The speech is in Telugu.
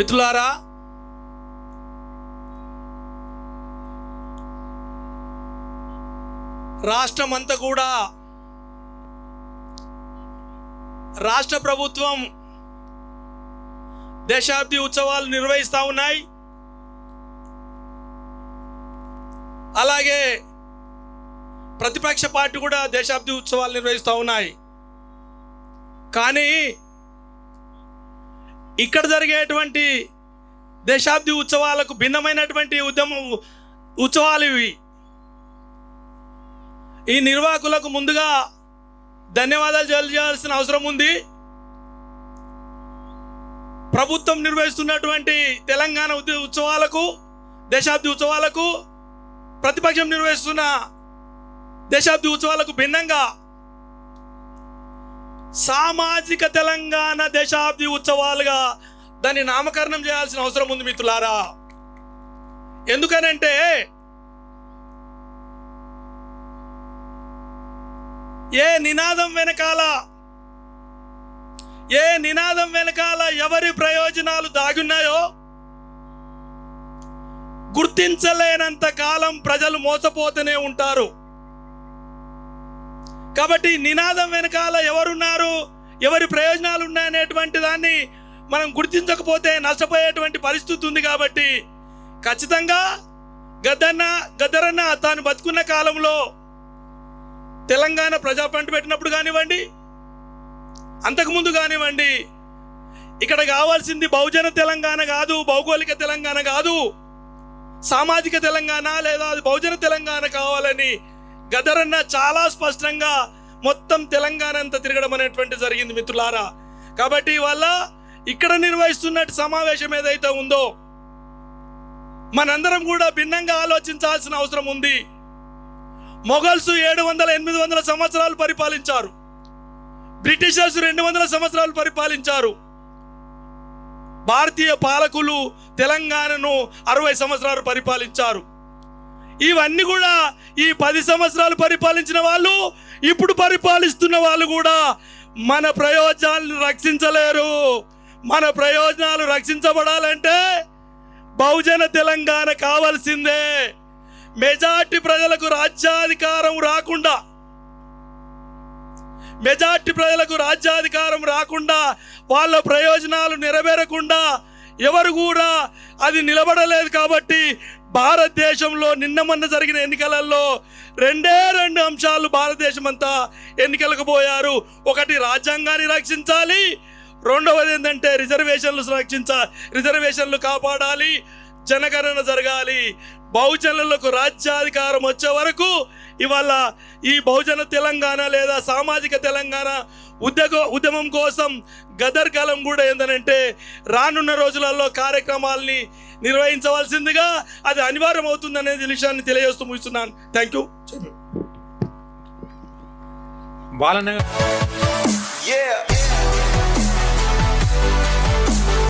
మిత్రులారా, రాష్ట్రమంతా కూడా రాష్ట్ర ప్రభుత్వం దశాబ్ది ఉత్సవాలు నిర్వహిస్తూ ఉన్నాయి. అలాగే ప్రతిపక్ష పార్టీ కూడా దశాబ్ది ఉత్సవాలు నిర్వహిస్తూ ఉన్నాయి. కానీ ఇక్కడ జరిగేటువంటి దశాబ్ది ఉత్సవాలకు భిన్నమైనటువంటి ఉత్సవాలు ఇవి. ఈ నిర్వాహకులకు ముందుగా ధన్యవాదాలు తెలియజేయాల్సిన అవసరం ఉంది. ప్రభుత్వం నిర్వహిస్తున్నటువంటి తెలంగాణ ఉత్సవాలకు, దశాబ్ది ఉత్సవాలకు, ప్రతిపక్షం నిర్వహిస్తున్న దశాబ్ది ఉత్సవాలకు భిన్నంగా సామాజిక తెలంగాణ దశాబ్ది ఉత్సవాలుగా దాన్ని నామకరణం చేయాల్సిన అవసరం ఉంది మిత్రులారా. ఎందుకనంటే ఏ నినాదం వెనకాల ఎవరి ప్రయోజనాలు దాగున్నాయో గుర్తించలేనంత కాలం ప్రజలు మోసపోతూనే ఉంటారు. కాబట్టి నినాదం వెనకాల ఎవరున్నారు, ఎవరి ప్రయోజనాలు ఉన్నాయనేటువంటి దాన్ని మనం గుర్తించకపోతే నష్టపోయేటువంటి పరిస్థితి ఉంది. కాబట్టి ఖచ్చితంగా గద్దరన్న తాను బతుకున్న కాలంలో తెలంగాణ ప్రజా ఫ్రంట్ పెట్టినప్పుడు కానివ్వండి, అంతకుముందు కానివ్వండి, ఇక్కడ కావాల్సింది బహుజన తెలంగాణ కాదు, భౌగోళిక తెలంగాణ కాదు, సామాజిక తెలంగాణ లేదా బహుజన తెలంగాణ కావాలని గద్దరన్న చాలా స్పష్టంగా మొత్తం తెలంగాణ అంతా తిరగడం అనేటువంటి జరిగింది మిత్రులారా. కాబట్టి ఇవాళ ఇక్కడ నిర్వహిస్తున్నట్టు సమావేశం ఏదైతే ఉందో మనందరం కూడా భిన్నంగా ఆలోచించాల్సిన అవసరం ఉంది. మొఘల్స్ 700-800 సంవత్సరాలు పరిపాలించారు. బ్రిటిషర్స్ 200 సంవత్సరాలు పరిపాలించారు. భారతీయ పాలకులు తెలంగాణను 60 సంవత్సరాలు పరిపాలించారు. ఇవన్నీ కూడా ఈ 10 సంవత్సరాలు పరిపాలించిన వాళ్ళు, ఇప్పుడు పరిపాలిస్తున్న వాళ్ళు కూడా మన ప్రయోజనాలను రక్షించలేరు. మన ప్రయోజనాలు రక్షించబడాలంటే బహుజన తెలంగాణ కావాల్సిందే. మెజార్టీ ప్రజలకు రాజ్యాధికారం రాకుండా వాళ్ళ ప్రయోజనాలు నెరవేరకుండా ఎవరు కూడా అది నిలబడలేదు. కాబట్టి భారతదేశంలో మొన్న జరిగిన ఎన్నికలలో 2 అంశాలు భారతదేశం అంతా ఎన్నికలకు పోయారు. ఒకటి రాజ్యాంగాన్ని రక్షించాలి, రెండవది ఏంటంటే రిజర్వేషన్లు కాపాడాలి, జనగణన జరగాలి. బహుజనులకు రాజ్యాధికారం వచ్చే వరకు ఇవాళ ఈ బహుజన తెలంగాణ లేదా సామాజిక తెలంగాణ ఉద్యమం కోసం గదర్ కలం కూడా ఏంటంటే రానున్న రోజులలో కార్యక్రమాల్ని నిర్వహించవలసిందిగా అది అనివార్యం అవుతుందనే విషయాన్ని తెలియజేస్తూ ముగిస్తున్నాను. Thank you.